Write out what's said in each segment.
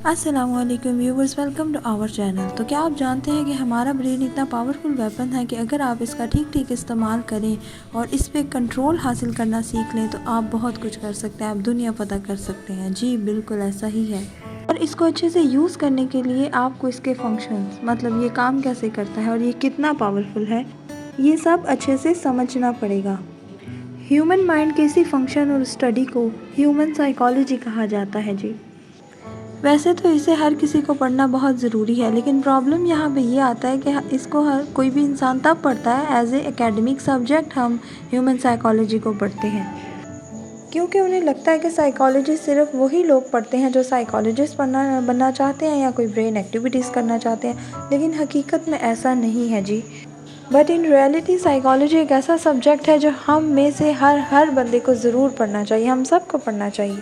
अस्सलामुअलैकुम viewers, welcome to our channel. तो क्या आप जानते हैं कि हमारा ब्रेन इतना पावरफुल वेपन है कि अगर आप इसका ठीक इस्तेमाल करें और इस पे कंट्रोल हासिल करना सीख लें तो आप बहुत कुछ कर सकते हैं, आप दुनिया फतह कर सकते हैं। जी बिल्कुल ऐसा ही है। और इसको अच्छे से यूज़ करने के लिए आपको इसके फंक्शंस, मतलब ये काम कैसे करता है और ये कितना पावरफुल है, ये सब अच्छे से समझना पड़ेगा। ह्यूमन माइंड के इसी फंक्शन और स्टडी को ह्यूमन साइकोलॉजी कहा जाता है। जी वैसे तो इसे हर किसी को पढ़ना बहुत ज़रूरी है, लेकिन प्रॉब्लम यहाँ पे ये आता है कि इसको हर कोई भी इंसान तब पढ़ता है एज ए एकेडमिक सब्जेक्ट। हम ह्यूमन साइकोलॉजी को पढ़ते हैं क्योंकि उन्हें लगता है कि साइकोलॉजी सिर्फ वही लोग पढ़ते हैं जो साइकोलॉजिस्ट बनना चाहते हैं या कोई ब्रेन एक्टिविटीज़ करना चाहते हैं, लेकिन हकीकत में ऐसा नहीं है। जी बट इन रियलिटी साइकोलॉजी एक ऐसा सब्जेक्ट है जो हम में से हर बंदे को ज़रूर पढ़ना चाहिए, हम सबको पढ़ना चाहिए।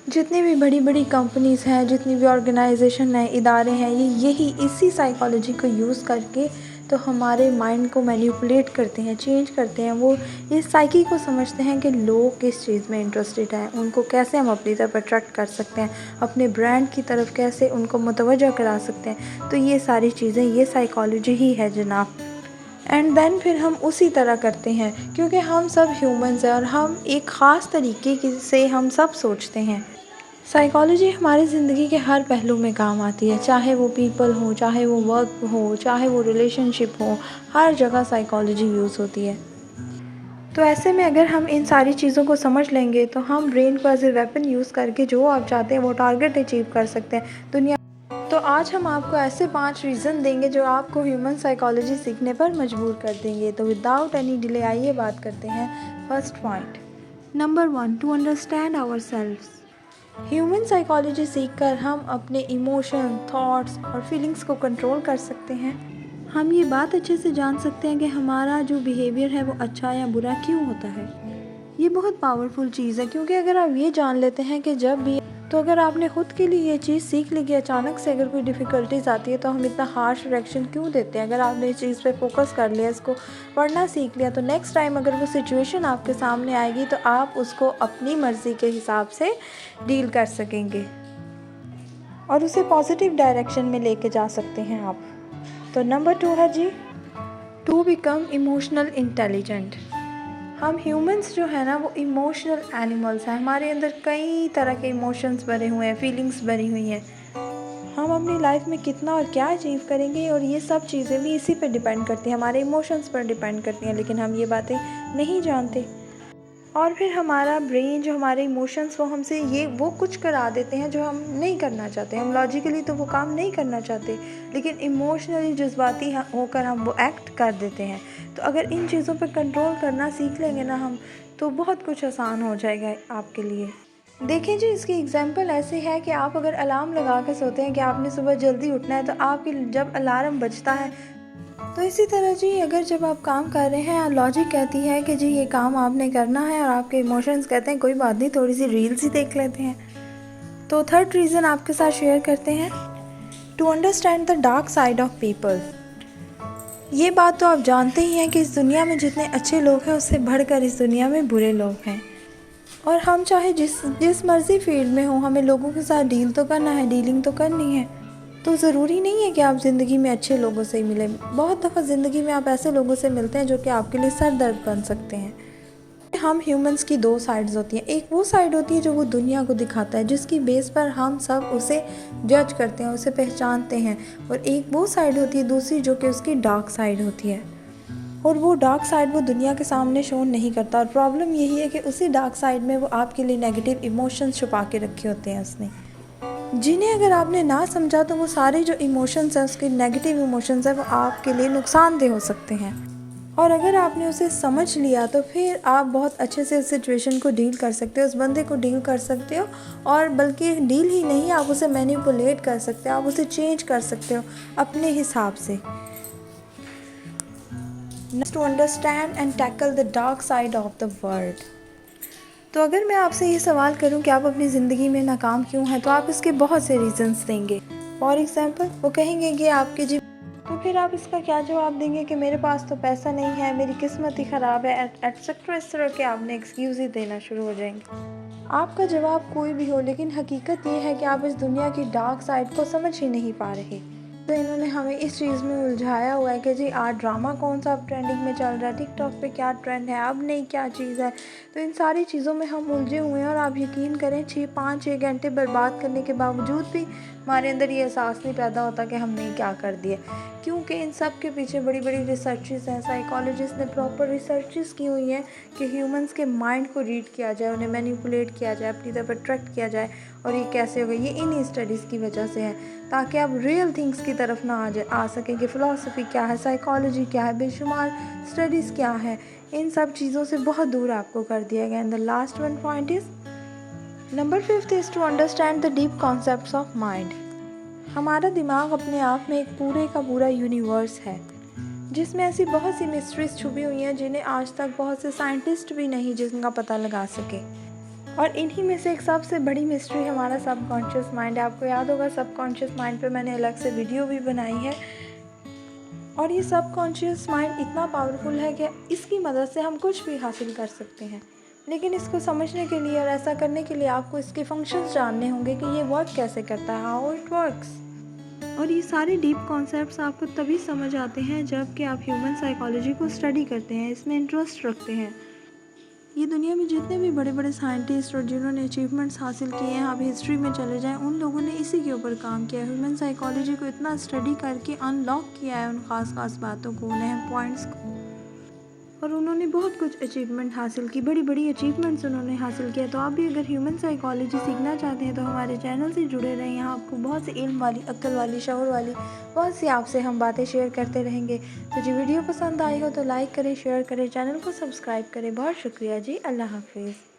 जितनी भी बड़ी बड़ी कंपनीज़ हैं, जितनी भी ऑर्गेनाइजेशन हैं, इदारे हैं, ये यही इसी साइकोलॉजी को यूज़ करके तो हमारे माइंड को मैनिपुलेट करते हैं, चेंज करते हैं। वो इस साइकी को समझते हैं कि लोग किस चीज़ में इंटरेस्टेड हैं, उनको कैसे हम अपनी तरफ अट्रैक्ट कर सकते हैं, अपने ब्रांड की तरफ कैसे उनको मुतवज्जह करा सकते हैं। तो ये सारी चीज़ें ये साइकोलॉजी ही है जनाब। एंड देन फिर हम उसी तरह करते हैं क्योंकि हम सब ह्यूमंस हैं और हम एक ख़ास तरीके से हम सब सोचते हैं। साइकोलॉजी हमारी ज़िंदगी के हर पहलू में काम आती है, चाहे वो पीपल हो, चाहे वो वर्क हो, चाहे वो रिलेशनशिप हो, हर जगह साइकोलॉजी यूज़ होती है। तो ऐसे में अगर हम इन सारी चीज़ों को समझ लेंगे तो हम ब्रेन को एज ए वेपन यूज़ करके जो आप चाहते हैं वो टारगेट अचीव कर सकते हैं दुनिया। तो आज हम आपको ऐसे 5 रीज़न देंगे जो आपको ह्यूमन साइकोलॉजी सीखने पर मजबूर कर देंगे। तो विदाउट एनी डिले आइए बात करते हैं first point. Number 1, to understand ourselves. Human psychology सीखकर हम अपने इमोशन, थॉट्स और फीलिंग्स को कंट्रोल कर सकते हैं। हम ये बात अच्छे से जान सकते हैं कि हमारा जो बिहेवियर है वो अच्छा या बुरा क्यों होता है। ये बहुत पावरफुल चीज़ है क्योंकि अगर आप ये जान लेते हैं कि जब भी अगर आपने खुद के लिए ये चीज़ सीख ली कि अचानक से अगर कोई डिफ़िकल्टीज आती है तो हम इतना हार्श रिएक्शन क्यों देते हैं। अगर आपने इस चीज़ पे फोकस कर लिया, इसको पढ़ना सीख लिया, तो नेक्स्ट टाइम अगर वो सिचुएशन आपके सामने आएगी तो आप उसको अपनी मर्ज़ी के हिसाब से डील कर सकेंगे और उसे पॉजिटिव डायरेक्शन में लेके जा सकते हैं आप। तो नंबर 2 है जी, टू बिकम इमोशनल इंटेलिजेंट। हम ह्यूमंस जो है ना वो इमोशनल एनिमल्स हैं। हमारे अंदर कई तरह के इमोशंस भरे हुए हैं, फीलिंग्स भरी हुई हैं। हम अपनी लाइफ में कितना और क्या अचीव करेंगे और ये सब चीज़ें भी इसी पे डिपेंड करती हैं, हमारे इमोशंस पर डिपेंड करती हैं, लेकिन हम ये बातें नहीं जानते। और फिर हमारा ब्रेन जो हमारे इमोशंस वो हमसे ये वो कुछ करा देते हैं जो हम नहीं करना चाहते। हम लॉजिकली तो वो काम नहीं करना चाहते, लेकिन इमोशनली जज्बाती होकर हम वो एक्ट कर देते हैं। तो अगर इन चीज़ों पर कंट्रोल करना सीख लेंगे ना हम, तो बहुत कुछ आसान हो जाएगा आपके लिए। देखिए जी, इसकी एग्जांपल ऐसे है कि आप अगर अलार्म लगा के सोते हैं कि आपने सुबह जल्दी उठना है, तो आपकी जब अलार्म बजता है तो इसी तरह जी अगर जब आप काम कर रहे हैं, लॉजिक कहती है कि जी ये काम आपने करना है और आपके इमोशंस कहते हैं कोई बात नहीं, थोड़ी सी रील्स ही देख लेते हैं। तो थर्ड रीज़न आपके साथ शेयर करते हैं, to understand the dark side of people. ये बात तो आप जानते ही हैं कि इस दुनिया में जितने अच्छे लोग हैं उससे बढ़कर इस दुनिया में बुरे लोग हैं। और हम चाहे जिस मर्ज़ी फील्ड में हो, हमें लोगों के साथ डील तो करना है, डीलिंग तो करनी है। तो ज़रूरी नहीं है कि आप ज़िंदगी में अच्छे लोगों से ही मिलें। बहुत दफ़ा ज़िंदगी में आप ऐसे लोगों से मिलते हैं जो कि आपके लिए सर दर्द बन सकते हैं। हम ह्यूमंस की 2 साइड्स होती हैं। एक वो साइड होती है जो वो दुनिया को दिखाता है, जिसकी बेस पर हम सब उसे जज करते हैं, उसे पहचानते हैं। और एक वो साइड होती है दूसरी जो कि उसकी डार्क साइड होती है, और वो डार्क साइड वो दुनिया के सामने शो नहीं करता। और प्रॉब्लम यही है कि उसी डार्क साइड में वो आपके लिए नेगेटिव इमोशंस छुपा के रखे होते हैं उसने, जिन्हें अगर आपने ना समझा तो वो सारे जो इमोशंस हैं, उसके नेगेटिव इमोशंस हैं, वो आपके लिए नुकसानदेह हो सकते हैं। और अगर आपने उसे समझ लिया तो फिर आप बहुत अच्छे से उस सिचुएशन को डील कर सकते हो, उस बंदे को डील कर सकते हो। और बल्कि डील ही नहीं, आप उसे मैनिपुलेट कर सकते हो, आप उसे चेंज कर सकते हो अपने हिसाब से। Next, to understand and tackle the dark side of the world. तो अगर मैं आपसे ये सवाल करूं कि आप अपनी ज़िंदगी में नाकाम क्यों हैं, तो आप इसके बहुत से रीज़न्स देंगे। फॉर एग्ज़ाम्पल, वो कहेंगे कि आपकी जी, तो फिर आप इसका क्या जवाब देंगे कि मेरे पास तो पैसा नहीं है, मेरी किस्मत ही ख़राब है, एटसेट्रा। इस तरह के आपने एक्सक्यूज़ ही देना शुरू हो जाएंगे। आपका जवाब कोई भी हो, लेकिन हकीकत ये है कि आप इस दुनिया की डार्क साइड को समझ ही नहीं पा रहे। तो इन्होंने हमें इस चीज़ में उलझाया हुआ है कि जी आज ड्रामा कौन सा अब ट्रेंडिंग में चल रहा है, टिकटॉक पे क्या ट्रेंड है, अब नहीं क्या चीज़ है। तो इन सारी चीज़ों में हम उलझे हुए हैं और आप यकीन करें 5-6 घंटे बर्बाद करने के बावजूद भी हमारे अंदर ये एहसास नहीं पैदा होता कि हमने क्या कर दिया, क्योंकि इन सब के पीछे बड़ी बड़ी रिसर्चेस हैं। साइकोलॉजिस्ट ने प्रॉपर रिसर्चेस की हुई हैं कि ह्यूमंस के माइंड को रीड किया जाए, उन्हें मैनिपुलेट किया जाए, अपनी तरफ अट्रैक्ट किया जाए। और ये कैसे होगा, ये इन्हीं स्टडीज़ की वजह से है, ताकि आप रियल थिंग्स की तरफ ना आ सकें कि फ़िलासफ़ी क्या है, साइकोलॉजी क्या है, बेशुमार स्टडीज़ क्या है। इन सब चीज़ों से बहुत दूर आपको कर दिया गया। And the last one point is number 5 is to understand the deep concepts of mind. हमारा दिमाग अपने आप में एक पूरे का पूरा यूनिवर्स है, जिसमें ऐसी बहुत सी मिस्ट्रीज छुपी हुई हैं जिन्हें आज तक बहुत से साइंटिस्ट भी नहीं जिनका पता लगा सके। और इन्हीं में से एक सबसे बड़ी मिस्ट्री हमारा सबकॉन्शियस माइंड है। आपको याद होगा सबकॉन्शियस माइंड पे मैंने अलग से वीडियो भी बनाई है। और ये सबकॉन्शियस माइंड इतना पावरफुल है कि इसकी मदद से हम कुछ भी हासिल कर सकते हैं, लेकिन इसको समझने के लिए और ऐसा करने के लिए आपको इसके फंक्शंस जानने होंगे कि ये वर्क कैसे करता है, हाउ इट वर्क्स। और ये सारे डीप कॉन्सेप्ट्स आपको तभी समझ आते हैं जब कि आप ह्यूमन साइकोलॉजी को स्टडी करते हैं, इसमें इंटरेस्ट रखते हैं। ये दुनिया में जितने भी बड़े बड़े साइंटिस्ट और जिन्होंने अचीवमेंट्स हासिल किए हैं, आप हिस्ट्री में चले जाएं, उन लोगों ने इसी के ऊपर काम किया है। ह्यूमन साइकोलॉजी को इतना स्टडी करके अनलॉक किया है, उन खास बातों को, उन्हें पॉइंट्स को, और उन्होंने बहुत कुछ अचीवमेंट हासिल की, बड़ी बड़ी अचीवमेंट्स उन्होंने हासिल किया। तो आप भी अगर ह्यूमन साइकोलॉजी सीखना चाहते हैं तो हमारे चैनल से जुड़े रहें। यहाँ आपको बहुत सी इल्म वाली, अक्ल वाली, शऊर वाली बहुत सी आपसे हम बातें शेयर करते रहेंगे। तो जी वीडियो पसंद आई हो तो लाइक करें, शेयर करें, चैनल को सब्सक्राइब करें। बहुत शुक्रिया जी, अल्लाह हाफिज़।